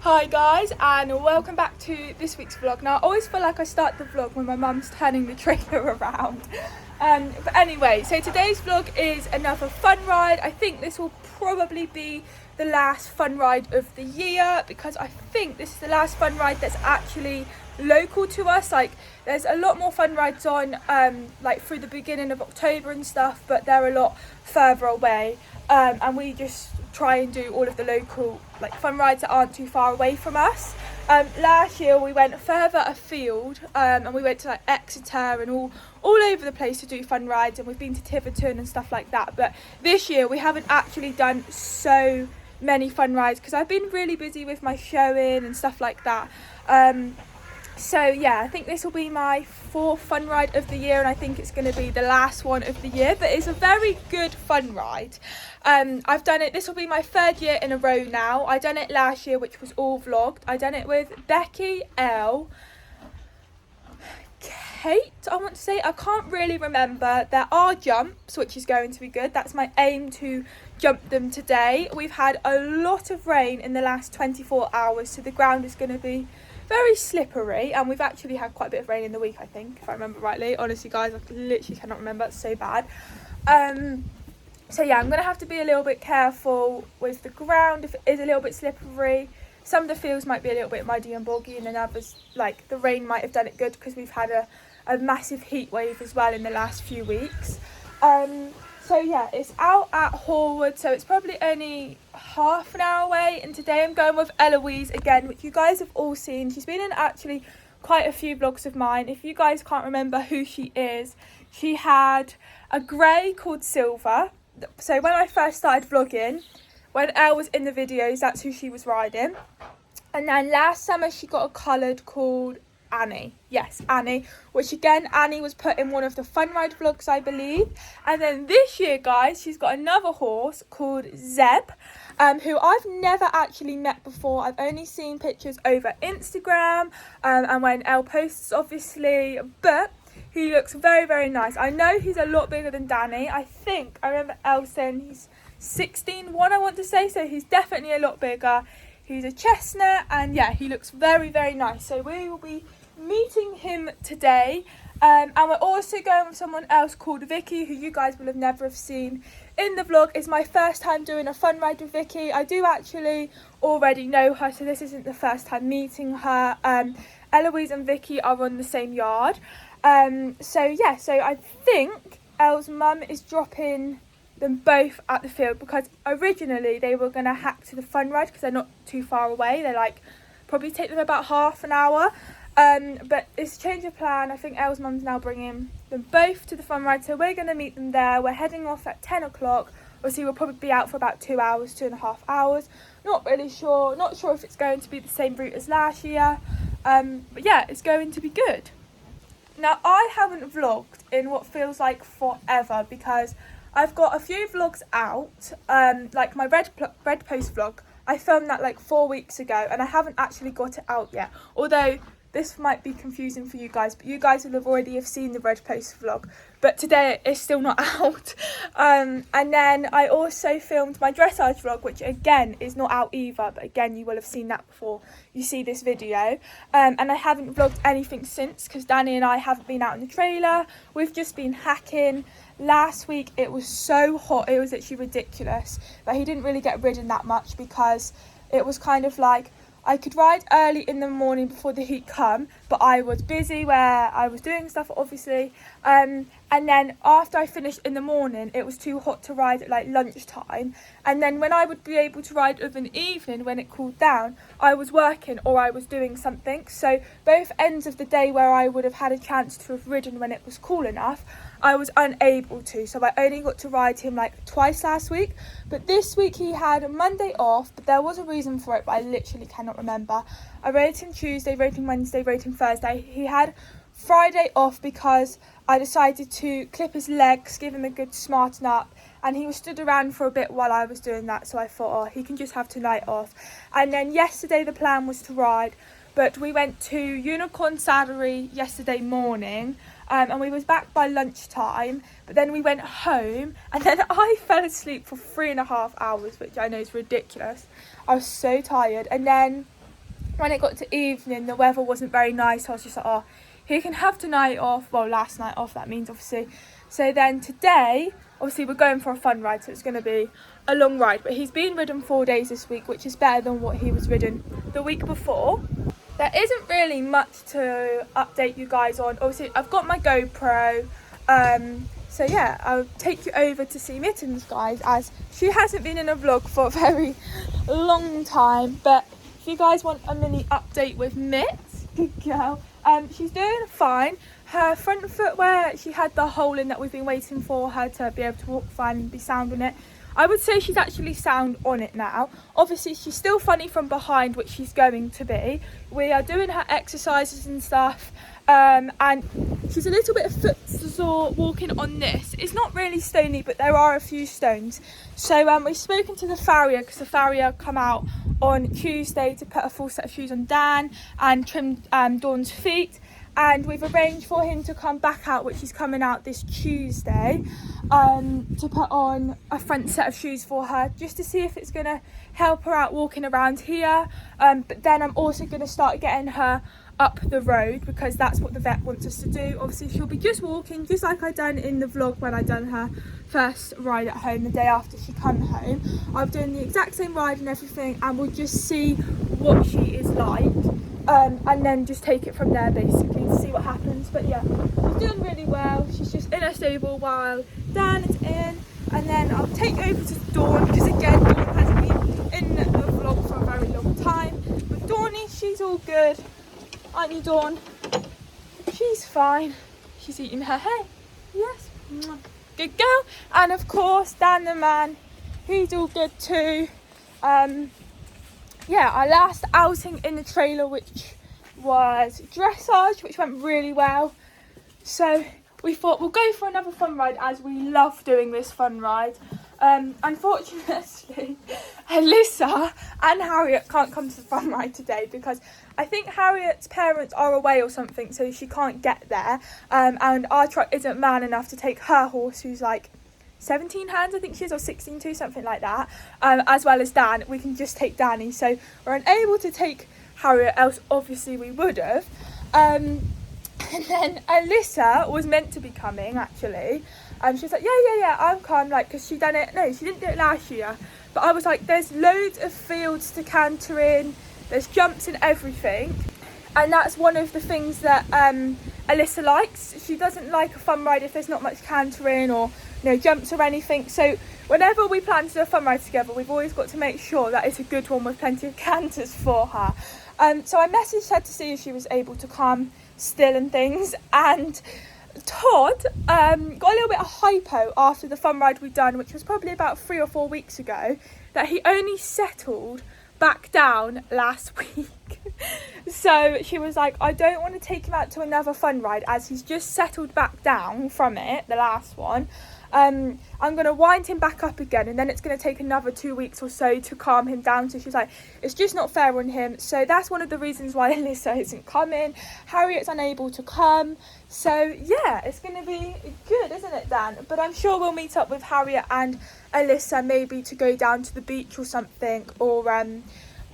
Hi guys, and welcome back to this week's vlog. Now I always feel like I start the vlog when my mum's turning the trailer around. But anyway, so today's vlog is another fun ride. I think this will probably be the last fun ride of the year because I think this is the last fun ride that's actually local to us. Like there's a lot more fun rides on like through the beginning of October and stuff, but they're a lot further away, and we just try and do all of the local like fun rides that aren't too far away from us. Last year we went further afield, and we went to like Exeter and all over the place to do fun rides, and we've been to Tiverton and stuff like that. But this year we haven't actually done so many fun rides because I've been really busy with my showing and stuff like that. So yeah, I think this will be my fourth fun ride of the year, and I think it's going to be the last one of the year, but it's a very good fun ride. I've done it, this will be my third year in a row now. I done it last year, which was all vlogged. I done it with Becky, Elle, Kate, I want to say. I can't really remember. There are jumps, which is going to be good. That's my aim, to jump them today. We've had a lot of rain in the last 24 hours, so the ground is going to be very slippery, and we've actually had quite a bit of rain in the week, I think, if I remember rightly. Honestly guys, I literally cannot remember, it's so bad. So yeah, I'm gonna have to be a little bit careful with the ground if it is a little bit slippery. Some of the fields might be a little bit muddy and boggy, and then others, like the rain, might have done it good because we've had a massive heat wave as well in the last few weeks. So yeah, it's out at Horwood, so it's probably only half an hour away, and today I'm going with Eloise again, which you guys have all seen. She's been in actually quite a few vlogs of mine. If you guys can't remember who she is, she had a grey called Silver. So when I first started vlogging, when Elle was in the videos, that's who she was riding. And then last summer she got a coloured called Annie. Yes, Annie, which again, Annie was put in one of the fun ride vlogs, I believe. And then this year, guys, she's got another horse called Zeb, who I've never actually met before. I've only seen pictures over Instagram, and when Elle posts, obviously, but he looks very, very nice. I know he's a lot bigger than Danny. I think, I remember Elle saying he's 16'1", I want to say, so he's definitely a lot bigger. He's a chestnut, and yeah, he looks very, very nice. So we will be meeting him today, and we're also going with someone else called Vicky, who you guys will have never have seen in the vlog. It's my first time doing a fun ride with Vicky. I do actually already know her, so this isn't the first time meeting her. Eloise and Vicky are on the same yard. So yeah, so I think Elle's mum is dropping them both at the field because originally they were going to hack to the fun ride because they're not too far away. They're like, probably take them about half an hour. But it's a change of plan. I think Elle's mum's now bringing them both to the fun ride, so we're going to meet them there. We're heading off at 10 o'clock. Obviously we'll probably be out for about 2 hours, 2.5 hours. Not really sure. Not sure if it's going to be the same route as last year. But yeah, it's going to be good. Now, I haven't vlogged in what feels like forever because I've got a few vlogs out, like my red post vlog. I filmed that like 4 weeks ago, and I haven't actually got it out yet. Although this might be confusing for you guys, but you guys will have already seen the red post vlog. But today it's still not out. And then I also filmed my dressage vlog, which again is not out either. But again, you will have seen that before you see this video. And I haven't vlogged anything since because Danny and I haven't been out in the trailer. We've just been hacking. Last week it was so hot, it was actually ridiculous. But he didn't really get ridden that much because it was kind of like, I could ride early in the morning before the heat come, but I was busy where I was doing stuff, obviously. And then after I finished in the morning, it was too hot to ride at like lunchtime. And then when I would be able to ride of an evening when it cooled down, I was working or I was doing something. So both ends of the day where I would have had a chance to have ridden when it was cool enough, I was unable to. So I only got to ride him like twice last week. But this week he had Monday off, but there was a reason for it, but I literally cannot remember. I rode him Tuesday, rode him Wednesday, rode him Thursday. He had Friday off because I decided to clip his legs, give him a good smarten up, and he was stood around for a bit while I was doing that, so I thought, oh, he can just have tonight off. And then yesterday the plan was to ride, but we went to Unicorn Saddlery yesterday morning, and we was back by lunchtime, but then we went home, and then I fell asleep for 3.5 hours, which I know is ridiculous. I was so tired, and then when it got to evening, the weather wasn't very nice. So I was just like, oh, he can have tonight off. Well, last night off, that means, obviously. So then today, obviously, we're going for a fun ride, so it's going to be a long ride. But he's been ridden 4 days this week, which is better than what he was ridden the week before. There isn't really much to update you guys on. Obviously, I've got my GoPro. So yeah, I'll take you over to see Mittens, guys, as she hasn't been in a vlog for a very long time. But if you guys want a mini update with Mitts, good girl, she's doing fine. Her front foot, where she had the hole in that we've been waiting for her to be able to walk fine and be sound on it, I would say she's actually sound on it now. Obviously, she's still funny from behind, which she's going to be. We are doing her exercises and stuff, and she's a little bit of foot sore walking on this. It's not really stony, but there are a few stones. So we've spoken to the farrier, because the farrier come out on Tuesday to put a full set of shoes on Dan and trim Dawn's feet. And we've arranged for him to come back out, which is coming out this Tuesday, to put on a front set of shoes for her, just to see if it's going to help her out walking around here. But then I'm also going to start getting her up the road, because that's what the vet wants us to do. Obviously, she'll be just walking, just like I done in the vlog when I done her first ride at home the day after she come home. I'm doing the exact same ride and everything, and we'll just see what she is like. And then just take it from there, basically, to see what happens. But yeah, she's doing really well. She's just in her stable while Dan is in, and then I'll take over to Dawn, because again, Dawn hasn't been in the vlog for a very long time. But Dawnie, she's all good, aren't you, Dawn? She's fine. She's eating her hay. Yes, good girl. And of course, Dan the man, he's all good too. Yeah, our last outing in the trailer, which was dressage, which went really well. So we thought we'll go for another fun ride, as we love doing this fun ride. Unfortunately, Alyssa and Harriet can't come to the fun ride today, because I think Harriet's parents are away or something, so she can't get there. And our truck isn't man enough to take her horse, who's like 17 hands, I think she is, or 16 too, something like that, as well as Dan. We can just take Danny, so we're unable to take Harriet, else obviously we would have. And then Alyssa was meant to be coming, actually. She was like, yeah, I'll come, like, because she didn't do it last year, but I was like, there's loads of fields to canter in, there's jumps and everything, and that's one of the things that Alyssa likes. She doesn't like a fun ride if there's not much cantering or jumps or anything. So whenever we plan to do a fun ride together, we've always got to make sure that it's a good one with plenty of canters for her. So I messaged her to see if she was able to come still and things, and Todd got a little bit of hypo after the fun ride we'd done, which was probably about 3 or 4 weeks ago, that he only settled back down last week. So she was like, I don't want to take him out to another fun ride, as he's just settled back down from it, the last one. I'm going to wind him back up again, and then it's going to take another 2 weeks or so to calm him down. So she's like, it's just not fair on him. So that's one of the reasons why Alyssa isn't coming. Harriet's unable to come. So yeah, it's going to be good, isn't it, Dan? But I'm sure we'll meet up with Harriet and Alyssa, maybe to go down to the beach or something, or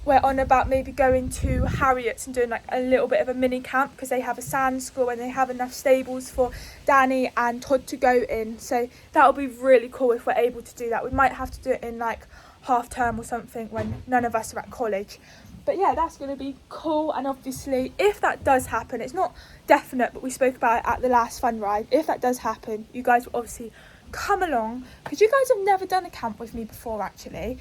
we're on about maybe going to Harriet's and doing like a little bit of a mini camp, because they have a sand school and they have enough stables for Danny and Todd to go in. So that'll be really cool if we're able to do that. We might have to do it in like half term or something, when none of us are at college. But yeah, that's going to be cool. And obviously, if that does happen, it's not definite, but we spoke about it at the last fun ride. If that does happen, you guys will obviously come along, because you guys have never done a camp with me before, actually.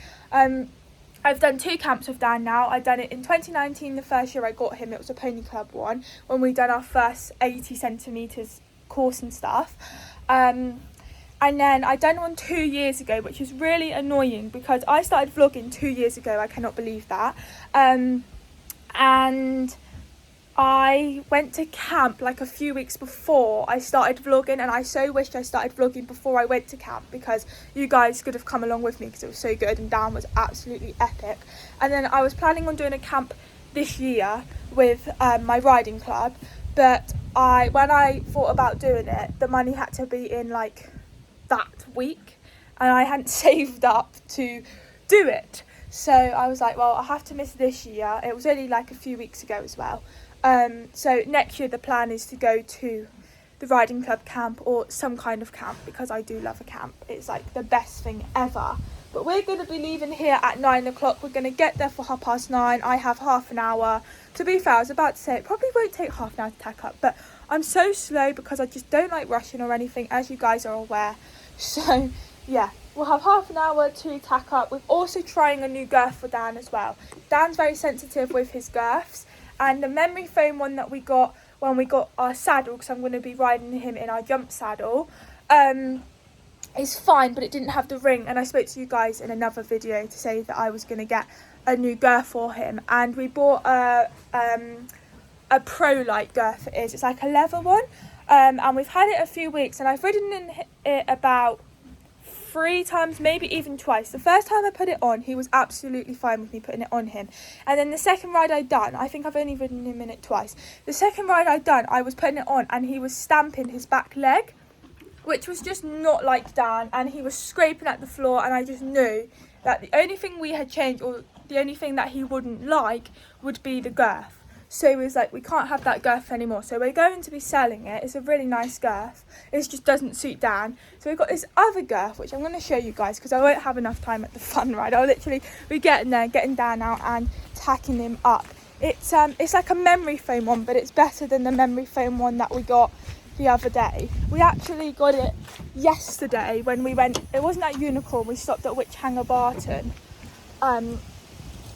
I've done 2 camps with Dan now. I done it in 2019, the first year I got him. It was a pony club one, when we done our first 80 centimetres course and stuff. And then I done one 2 years ago, which is really annoying, because I started vlogging 2 years ago. I cannot believe that. And I went to camp like a few weeks before I started vlogging, and I so wished I started vlogging before I went to camp, because you guys could have come along with me, because it was so good and Dan was absolutely epic. And then I was planning on doing a camp this year with my riding club, but when I thought about doing it, the money had to be in like that week, and I hadn't saved up to do it. So I was like, well, I have to miss this year. It was only like a few weeks ago as well. So next year the plan is to go to the riding club camp or some kind of camp, because I do love a camp. It's like the best thing ever. But we're going to be leaving here at 9 o'clock. We're going to get there for 9:30. I have half an hour. To be fair, I was about to say it probably won't take half an hour to tack up, but I'm so slow because I just don't like rushing or anything, as you guys are aware. So yeah, we'll have half an hour to tack up. We're also trying a new girth for Dan as well. Dan's very sensitive with his girths, and the memory foam one that we got when we got our saddle, because I'm going to be riding him in our jump saddle, is fine, but it didn't have the ring. And I spoke to you guys in another video to say that I was going to get a new girth for him, and we bought a Pro Light girth. It's like a leather one, and we've had it a few weeks, and I've ridden in it about 3 times, maybe even twice. The first time I put it on, he was absolutely fine with me putting it on him, and then the second ride I'd done, I think I've only ridden him in it twice. The second ride I'd done, I was putting it on and he was stamping his back leg, which was just not like Dan, and he was scraping at the floor, and I just knew that the only thing we had changed, or the only thing that he wouldn't like, would be the girth. So he was like, we can't have that girth anymore. So we're going to be selling it. It's a really nice girth. It just doesn't suit Dan. So we've got this other girth, which I'm going to show you guys because I won't have enough time at the fun ride. I'll literally be getting there, getting Dan out and tacking him up. It's like a memory foam one, but it's better than the memory foam one that we got the other day. We actually got it yesterday when we went, it wasn't at Unicorn, we stopped at Witchhanger Barton.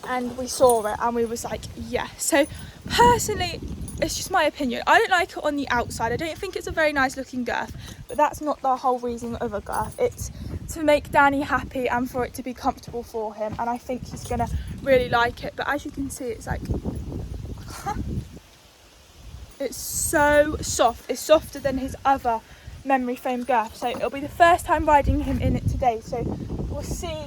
And we saw it and we was like, yeah. So personally, it's just my opinion. I don't like it on the outside. I don't think it's a very nice looking girth, but that's not the whole reason of a girth. It's to make Danny happy and for it to be comfortable for him, and I think he's gonna really like it. But as you can see, it's like it's so soft. It's softer than his other memory foam girth. So it'll be the first time riding him in it today, so we'll see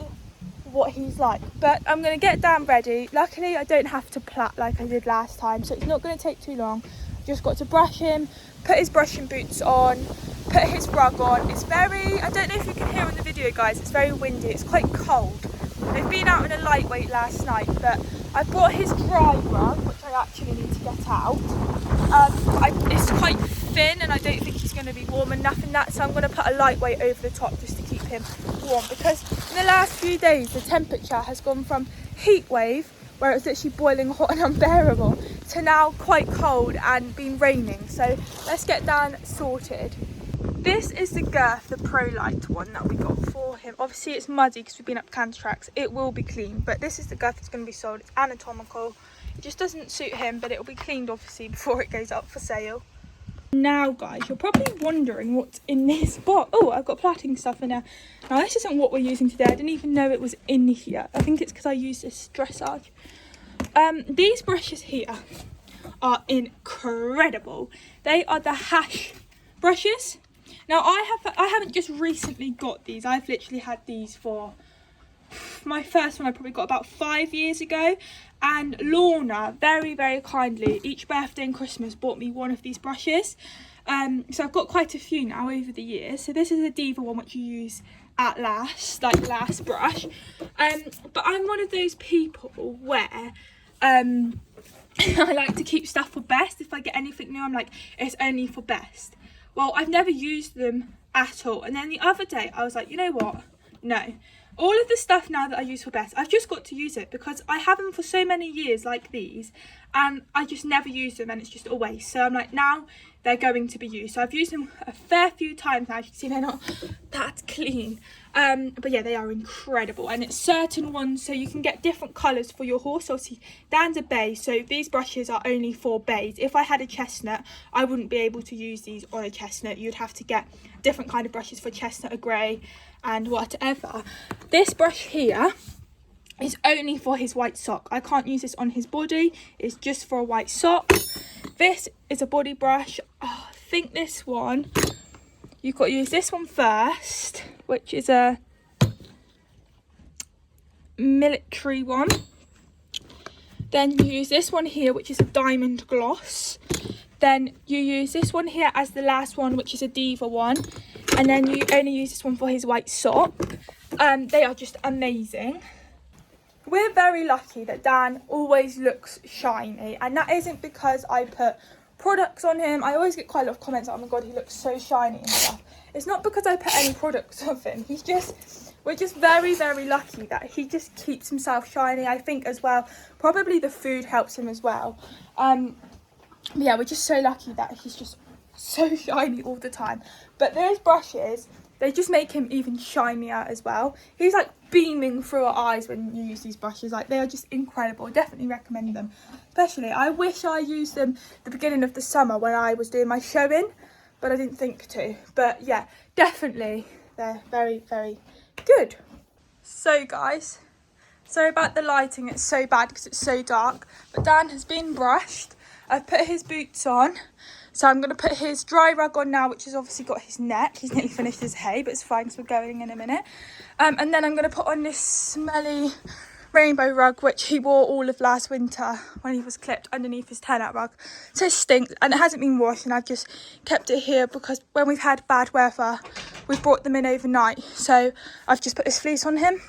what he's like. But I'm going to get Dan ready. Luckily I don't have to plait like I did last time, so it's not going to take too long. Just got to brush him, put his brushing boots on, put his rug on. It's very, I don't know if you can hear in the video guys, it's very windy, it's quite cold. They've been out in a lightweight last night, but I brought his dry rug, which I actually need to get out. It's quite thin and I don't think he's going to be warm enough in that, so I'm going to put a lightweight over the top just to keep him warm, because in the last few days the temperature has gone from heat wave, where it's literally boiling hot and unbearable, to now quite cold and been raining. So let's get Dan sorted. This is the girth, the Pro Light one that we got for him. Obviously it's muddy because we've been up Cantertracks. It will be clean, but this is the girth that's going to be sold. It's anatomical. It just doesn't suit him, but it will be cleaned obviously before it goes up for sale. Now guys, you're probably wondering what's in this box. Oh, I've got plaiting stuff in there. Now this isn't what we're using today. I didn't even know it was in here. I think it's because I used this dressage. These brushes here are incredible. They are the Hash brushes. Now I haven't just recently got these. I've literally had these for my first one I probably got about 5 years ago, and Lorna very, very kindly each birthday and Christmas bought me one of these brushes. So I've got quite a few now over the years. So this is a Diva one, which you use at last, like last brush. But I'm one of those people where I like to keep stuff for best. If I get anything new, I'm like, it's only for best. Well, I've never used them at all, and then the other day I was like, you know what, no, all of the stuff now that I use for best, I've just got to use it, because I have them for so many years like these, and I just never use them, and it's just a waste. So I'm like, now they're going to be used. So I've used them a fair few times now. As you can see, they're not that clean, but yeah, they are incredible. And it's certain ones, so you can get different colours for your horse. Obviously Dan's a bay, so these brushes are only for bays. If I had a chestnut, I wouldn't be able to use these on a chestnut. You'd have to get different kind of brushes for chestnut or grey and whatever. This brush here is only for his white sock. I can't use this on his body. It's just for a white sock. This is a body brush. Oh, I think this one, you've got to use this one first, which is a military one. Then you use this one here, which is a diamond gloss. Then you use this one here as the last one, which is a Diva one. And then you only use this one for his white sock. They are just amazing. We're very lucky that Dan always looks shiny, and that isn't because I put products on him. I always get quite a lot of comments, oh my god, he looks so shiny and stuff. It's not because I put any products on him. We're just very, very lucky that he just keeps himself shiny. I think as well, probably the food helps him as well. Yeah, we're just so lucky that he's just so shiny all the time. But those brushes, they just make him even shinier as well. He's like beaming through our eyes when you use these brushes. Like, they are just incredible. Definitely recommend them. Especially, I wish I used them the beginning of the summer when I was doing my showing, but I didn't think to. But yeah, definitely they're very, very good. So guys, sorry about the lighting, it's so bad because it's so dark, but Dan has been brushed. I've put his boots on, so I'm going to put his dry rug on now, which has obviously got his neck. He's nearly finished his hay, but it's fine because we're going in a minute. And then I'm going to put on this smelly rainbow rug, which he wore all of last winter when he was clipped underneath his turnout rug. So it stinks, and it hasn't been washed, and I've just kept it here because when we've had bad weather, we've brought them in overnight. So I've just put this fleece on him.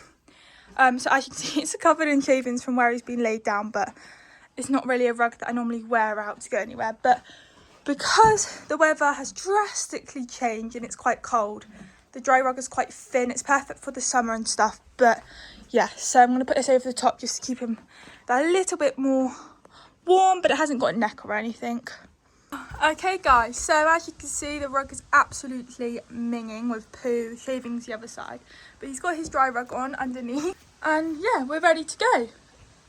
So as you can see, it's covered in shavings from where he's been laid down, but it's not really a rug that I normally wear out to go anywhere. But because the weather has drastically changed and it's quite cold, the dry rug is quite thin. It's perfect for the summer and stuff, but yeah, so I'm going to put this over the top just to keep him a little bit more warm, but it hasn't got a neck or anything. Okay guys, so as you can see, the rug is absolutely minging with poo, shavings the other side, but he's got his dry rug on underneath, and yeah, we're ready to go.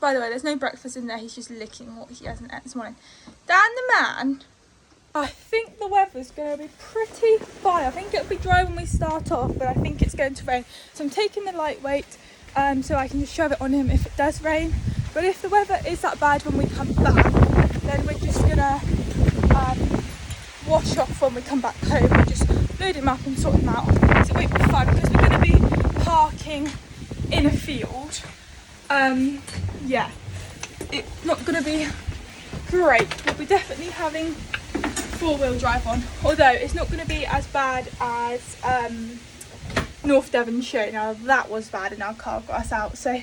By the way, there's no breakfast in there, he's just licking what he hasn't ate this morning. Dan the man, I think the weather's going to be pretty fine. I think it'll be dry when we start off, but I think it's going to rain, so I'm taking the lightweight so I can just shove it on him if it does rain. But if the weather is that bad when we come back, then we're just gonna wash off when we come back home and just load him up and sort him out. So it won't be fun because we're going to be parking in a field. Yeah, it's not going to be great. We'll be definitely having four-wheel drive on, although it's not going to be as bad as North Devonshire. Now that was bad and our car got us out. So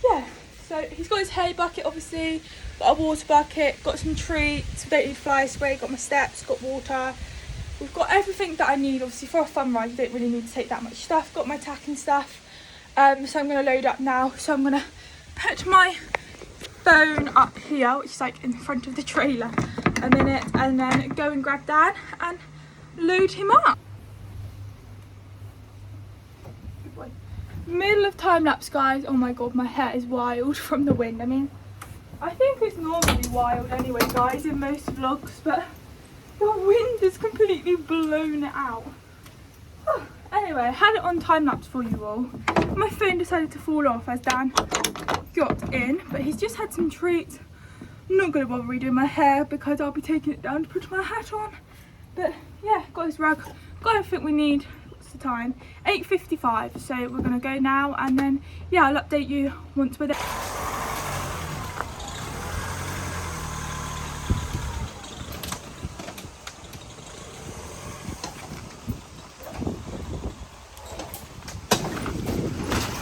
yeah, so he's got his hay bucket, obviously, got a water bucket, got some treats, we don't need fly spray, got my steps, got water. We've got everything that I need. Obviously for a fun ride you don't really need to take that much stuff. Got my tack and stuff. So I'm going to load up now. So I'm going to put my phone up here, which is like in front of the trailer, a minute, and then go and grab Dan and load him up. Middle of time lapse, guys. Oh my god, my hair is wild from the wind. I mean, I think it's normally wild anyway, guys, in most vlogs, but the wind has completely blown it out. Anyway, I had it on time lapse for you all. My phone decided to fall off as Dan got in, but he's just had some treats. I'm not going to bother redoing my hair because I'll be taking it down to put my hat on. But yeah, got his rug, got everything we need. The time 8:55, so we're gonna go now, and then yeah, I'll update you once we're there.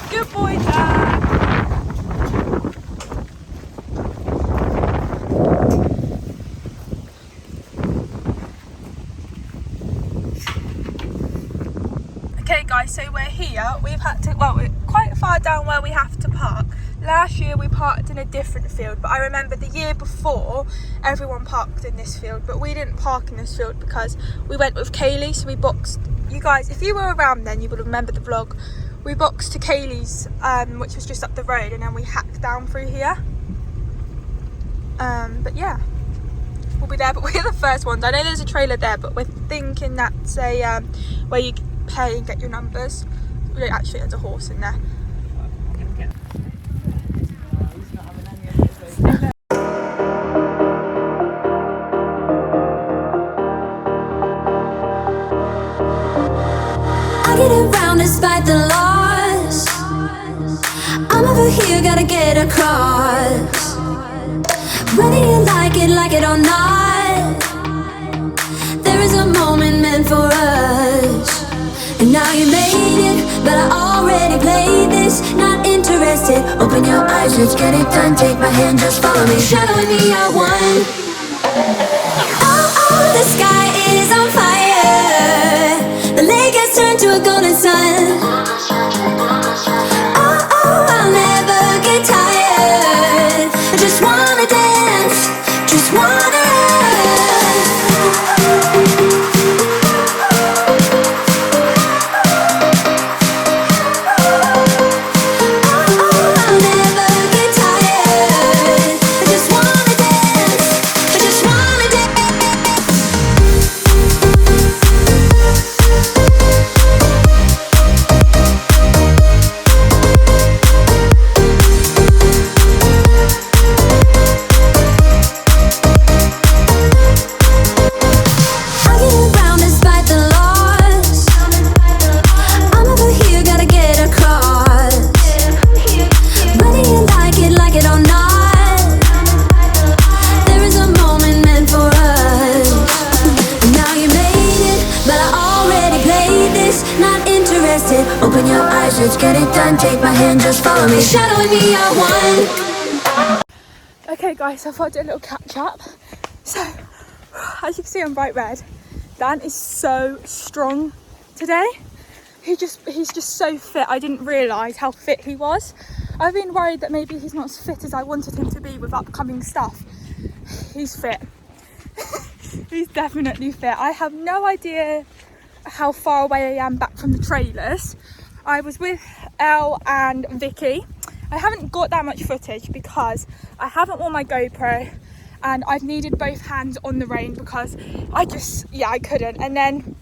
Good boy, Dad. Okay guys, so we're here. We've had to, well, we're quite far down where we have to park. Last year we parked in a different field, but I remember the year before everyone parked in this field, but we didn't park in this field because we went with Kaylee, so we boxed. You guys, if you were around then, you would remember the vlog. We boxed to Kaylee's, which was just up the road, and then we hacked down through here. But yeah, we'll be there, but we're the first ones. I know there's a trailer there, but we're thinking that's a where you pay and get your numbers. Actually, there's a horse in there. I get around despite the loss. I'm over here, gotta get across. Whether you like it or not, there is a moment meant for us. And now you made it, but I already played this. Not interested interested, open your eyes, let's get it done. Take my hand, just follow me. Shadowing me, I won. Oh, the sky is on fire. The lake has turned to a golden sun. Oh, I'll never get tired. I just wanna dance, just wanna open your eyes, let's get it done. Take my hand, just follow me. Shadowing me, I won. Okay guys, so I thought I'd do a little catch up. So, as you can see I'm bright red. Dan is so strong today. He's just so fit. I didn't realise how fit he was. I've been worried that maybe he's not as fit as I wanted him to be with upcoming stuff. He's fit. He's definitely fit. I have no idea how far away I am back from the trailers. I was with Elle and Vicky. I haven't got that much footage because I haven't worn my GoPro and I've needed both hands on the rein because I couldn't. And then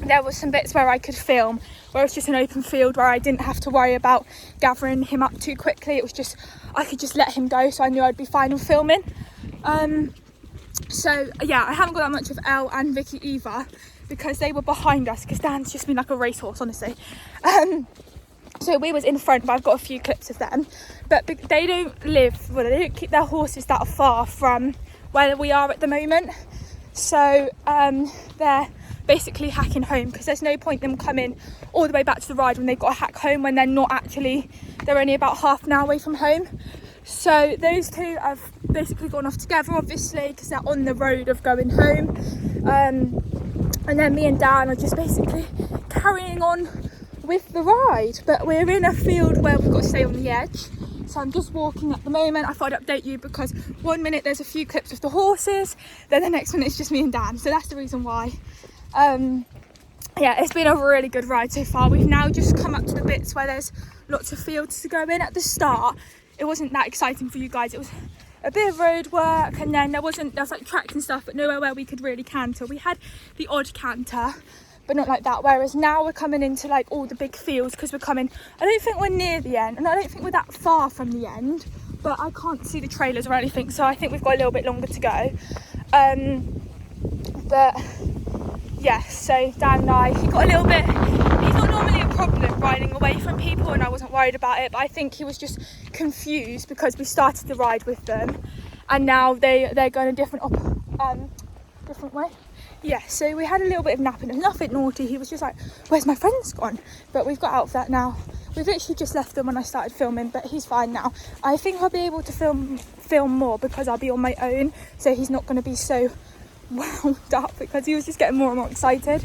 there was some bits where I could film, where it's just an open field where I didn't have to worry about gathering him up too quickly. It was just, I could just let him go, so I knew I'd be fine with filming. So yeah, I haven't got that much of Elle and Vicky either because they were behind us, because Dan's just been like a racehorse, honestly. So we was in front, but I've got a few clips of them. But they don't keep their horses that far from where we are at the moment. So they're basically hacking home, because there's no point them coming all the way back to the ride when they've got to hack home when they're only about half an hour away from home. So those two have basically gone off together, obviously, because they're on the road of going home. And then me and Dan are just basically carrying on with the ride. But we're in a field where we've got to stay on the edge. So I'm just walking at the moment. I thought I'd update you because 1 minute there's a few clips of the horses, then the next minute it's just me and Dan. So that's the reason why. Yeah, it's been a really good ride so far. We've now just come up to the bits where there's lots of fields to go in. At the start, it wasn't that exciting for you guys. It was a bit of road work, and then there was like tracks and stuff, but nowhere where we could really canter. We had the odd canter, but not like that. Whereas now we're coming into like all the big fields, because we're coming, I don't think we're near the end, and I don't think we're that far from the end, but I can't see the trailers or anything, so I think we've got a little bit longer to go. But yeah, so Dan and I, he's not normally a problem riding away from people, and I wasn't worried about it, but I think he was just confused because we started the ride with them and now they're going a different way. Yeah, so we had a little bit of napping. It was nothing naughty. He was just like, where's my friends gone? But we've got out of that now. We've literally just left them when I started filming, but he's fine now. I think I'll be able to film more because I'll be on my own, so he's not going to be so wound up, because he was just getting more and more excited.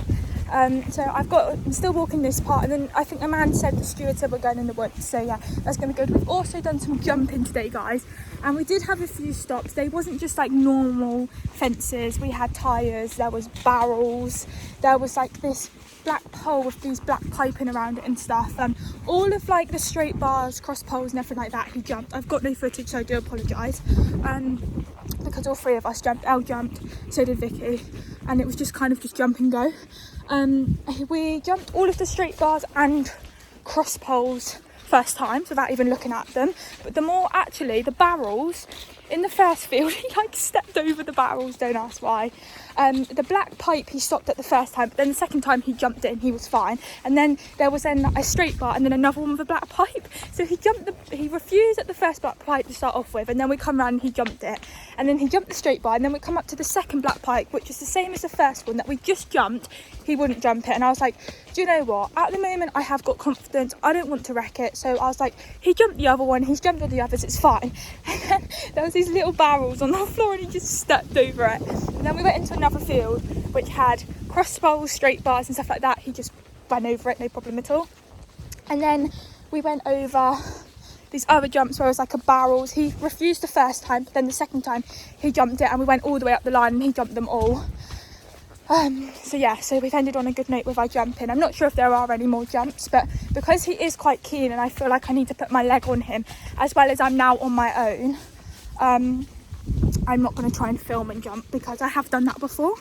So I'm still walking this part, and then I think the man said the steward said we're going in the woods, so yeah, that's going to be good. We've also done some jumping today, guys, and we did have a few stops. They wasn't just like normal fences. We had tyres, there was barrels, there was like this black pole with these black piping around it and stuff, and all of like the straight bars, cross poles and everything like that, he jumped. I've got no footage, so I do apologise, because all three of us jumped. Elle jumped, so did Vicky, and it was just kind of just jump and go. We jumped all of the straight bars and cross poles first time without even looking at them, but the barrels in the first field, he like stepped over the barrels, don't ask why. The black pipe he stopped at the first time, but then the second time he jumped it and he was fine. And then there was then a straight bar and then another one with a black pipe. So he refused at the first black pipe to start off with, and then we come around and he jumped it. And then he jumped the straight bar, and then we come up to the second black pipe, which is the same as the first one that we just jumped. He wouldn't jump it, and I was like, do you know what? At the moment I have got confidence. I don't want to wreck it. So I was like, he jumped the other one, he's jumped all the others, it's fine. And then there was these little barrels on the floor and he just stepped over it. And then we went into another field which had cross bars, straight bars and stuff like that. He just ran over it, no problem at all. And then we went over these other jumps where it was like a barrels. He refused the first time, but then the second time he jumped it, and we went all the way up the line and he jumped them all. So we've ended on a good note with our jumping. I'm not sure if there are any more jumps, but because he is quite keen and I feel like I need to put my leg on him as well as I'm now on my own, I'm not going to try and film and jump because I have done that before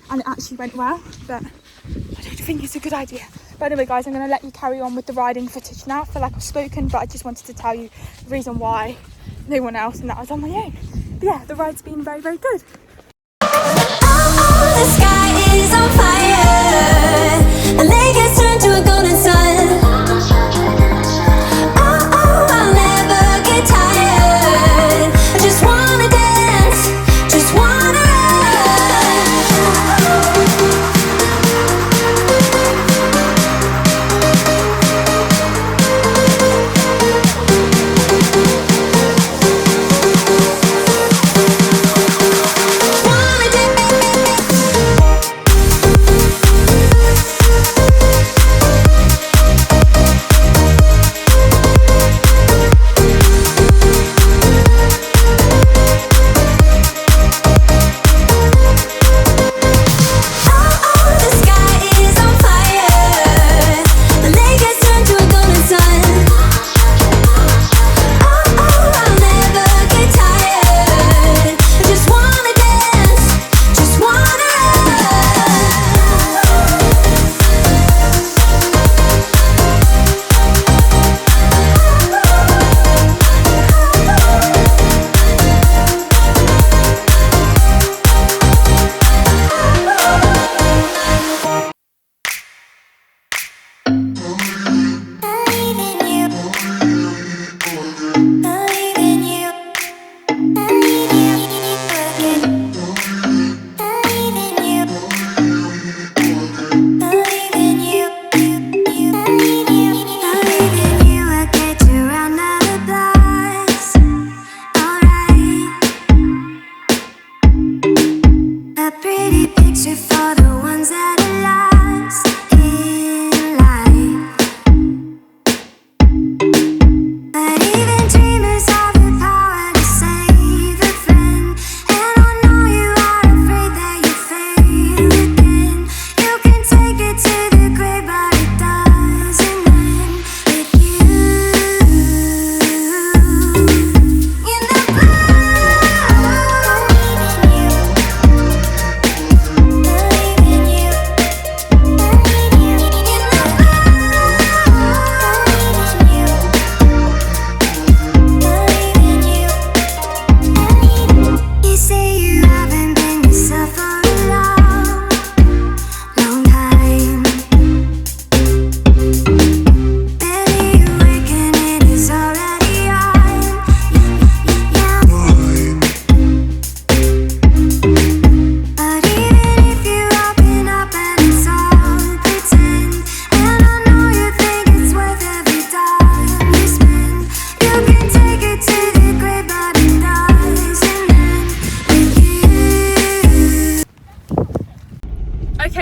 and it actually went well, but I don't think it's a good idea. But anyway guys, I'm going to let you carry on with the riding footage now. I feel like I've spoken, but I just wanted to tell you the reason why no one else and that I was on my own. But yeah, the ride's been very, very good. The sky is on fire. A lake has turned to a golden sun. Oh, I'll never get tired. I just wanna dance, just wanna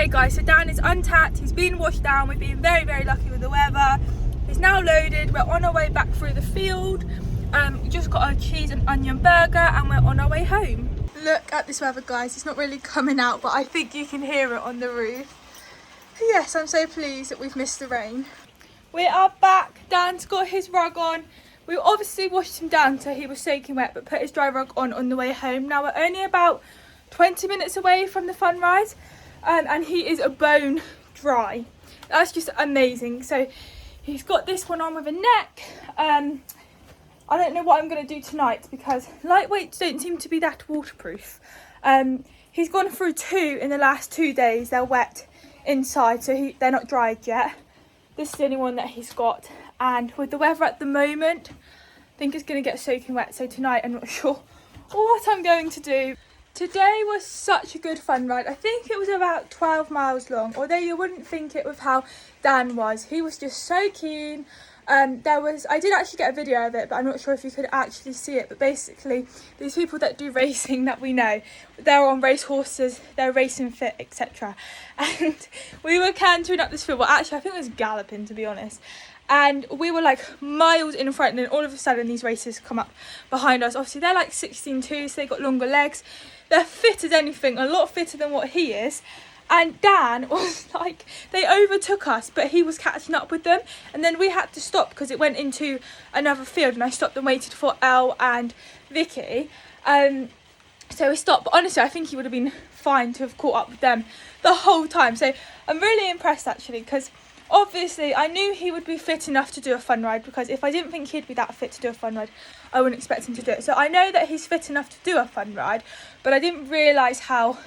guys, so Dan is untapped, he's been washed down, we've been very, very lucky with the weather. He's now loaded, we're on our way back through the field. We just got a cheese and onion burger and we're on our way home. Look at this weather guys, it's not really coming out, but I think you can hear it on the roof. Yes, I'm so pleased that we've missed the rain. We are back, Dan's got his rug on. We obviously washed him down so he was soaking wet, but put his dry rug on the way home. Now we're only about 20 minutes away from the fun ride, and he is a bone dry. That's just amazing. So he's got this one on with a neck. I don't know what I'm going to do tonight because lightweights don't seem to be that waterproof. He's gone through 2 in the last 2 days. They're wet inside, so they're not dried yet. This is the only one that he's got, and with the weather at the moment, I think it's going to get soaking wet, so tonight I'm not sure what I'm going to do. Today was such a good fun ride. I think it was about 12 miles long, although you wouldn't think it with how Dan was. He was just so keen. I did actually get a video of it, but I'm not sure if you could actually see it. But basically, these people that do racing that we know, they're on race horses, they're racing fit, etc. And we were cantering up this field. Well, actually, I think it was galloping, to be honest. And we were like miles in front, and then all of a sudden these racers come up behind us. Obviously, they're like 16'2", so they got longer legs. They're fit as anything, a lot fitter than what he is. And Dan was like, they overtook us, but he was catching up with them. And then we had to stop because it went into another field, and I stopped and waited for Elle and Vicky. So we stopped, but honestly, I think he would have been fine to have caught up with them the whole time. So I'm really impressed, actually, because obviously I knew he would be fit enough to do a fun ride, because if I didn't think he'd be that fit to do a fun ride, I wouldn't expect him to do it. So I know that he's fit enough to do a fun ride, but I didn't realise how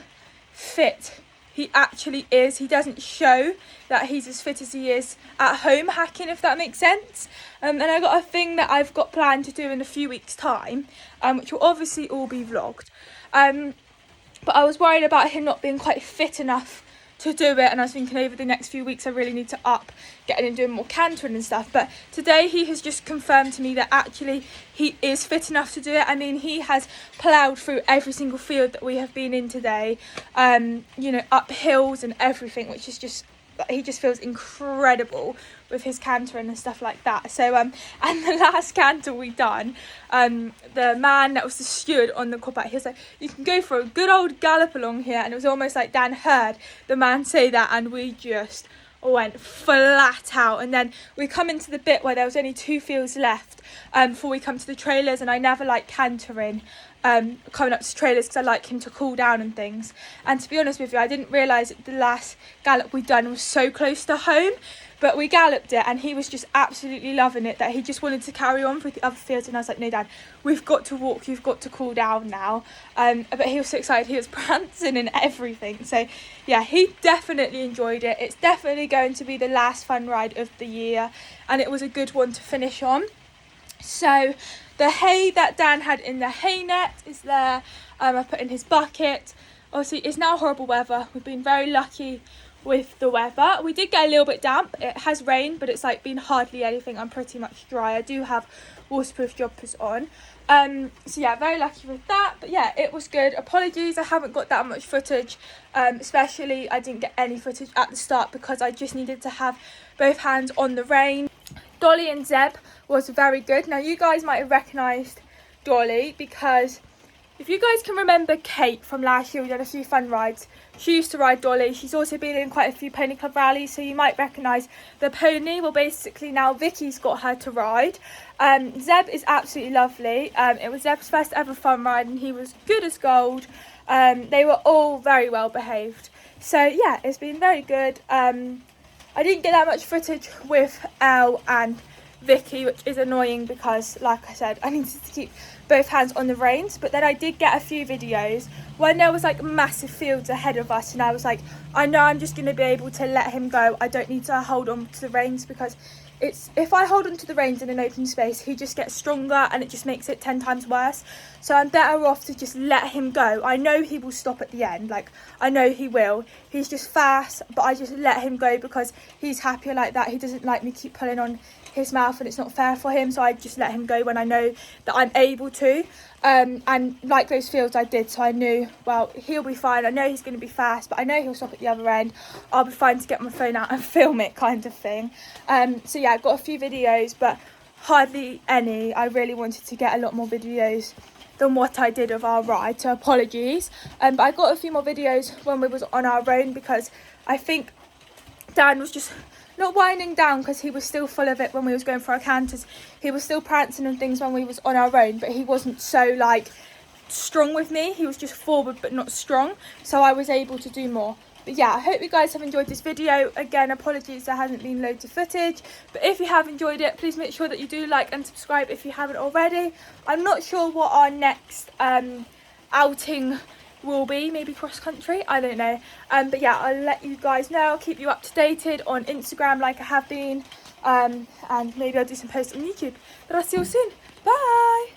fit he actually is. He doesn't show that he's as fit as he is at home hacking, if that makes sense. And I got a thing that I've got planned to do in a few weeks' time, which will obviously all be vlogged. But I was worried about him not being quite fit enough to do it, and I was thinking over the next few weeks I really need to up getting him doing more cantering and stuff. But today he has just confirmed to me that actually he is fit enough to do it. I mean, he has ploughed through every single field that we have been in today, you know, up hills and everything, which is just, he just feels incredible with his cantering and stuff like that. So and the last canter we done, the man that was the steward on the Corbat, he was like, you can go for a good old gallop along here. And it was almost like Dan heard the man say that, and we just went flat out. And then we come into the bit where there was only 2 fields left before we come to the trailers, and I never like cantering coming up to trailers because I like him to cool down and things. And to be honest with you, I didn't realise that the last gallop we'd done was so close to home, but we galloped it and he was just absolutely loving it, that he just wanted to carry on with the other fields. And I was like, no Dad, we've got to walk, you've got to cool down now. But he was so excited, he was prancing and everything. So yeah, he definitely enjoyed it. It's definitely going to be the last fun ride of the year, and it was a good one to finish on. So the hay that Dan had in the hay net is there. I put in his bucket. Obviously it's now horrible weather. We've been very lucky with the weather. We did get a little bit damp. It has rained, but it's like been hardly anything. I'm pretty much dry. I do have waterproof jumpers on. So yeah, very lucky with that. But yeah, it was good. Apologies, I haven't got that much footage. Especially I didn't get any footage at the start because I just needed to have both hands on the rein. Dolly and Zeb was very good. Now you guys might have recognised Dolly, because if you guys can remember Kate from last year, we did a few fun rides. She used to ride Dolly. She's also been in quite a few Pony Club rallies, so you might recognise the pony. Well, basically now Vicky's got her to ride. Zeb is absolutely lovely. It was Zeb's first ever fun ride and he was good as gold. They were all very well behaved. So yeah, it's been very good. I didn't get that much footage with Elle and Vicky, which is annoying because, like I said, I needed to keep both hands on the reins. But then I did get a few videos when there was like massive fields ahead of us, and I was like, I know I'm just going to be able to let him go. I don't need to hold on to the reins, because if I hold on to the reins in an open space, he just gets stronger and it just makes it 10 times worse. So I'm better off to just let him go. I know he will stop at the end, like I know he will. He's just fast, but I just let him go because he's happier like that. He doesn't like me keep pulling on his mouth, and it's not fair for him, so I just let him go when I know that I'm able to. And like those fields I did, so I knew, well, he'll be fine. I know he's going to be fast, but I know he'll stop at the other end. I'll be fine to get my phone out and film it, kind of thing. So yeah, I've got a few videos, but hardly any. I really wanted to get a lot more videos than what I did of our ride, so apologies. But I got a few more videos when we was on our own, because I think Dan was just not winding down, because he was still full of it when we was going for our canters. He was still prancing and things when we was on our own, but he wasn't so like strong with me. He was just forward but not strong, so I was able to do more. But yeah, I hope you guys have enjoyed this video. Again, apologies there hasn't been loads of footage, but if you have enjoyed it, please make sure that you do like and subscribe if you haven't already. I'm not sure what our next outing will be, maybe cross country, I don't know. But yeah, I'll let you guys know. I'll keep you up to dated on Instagram like I have been, and maybe I'll do some posts on YouTube. But I'll see you all soon. Bye.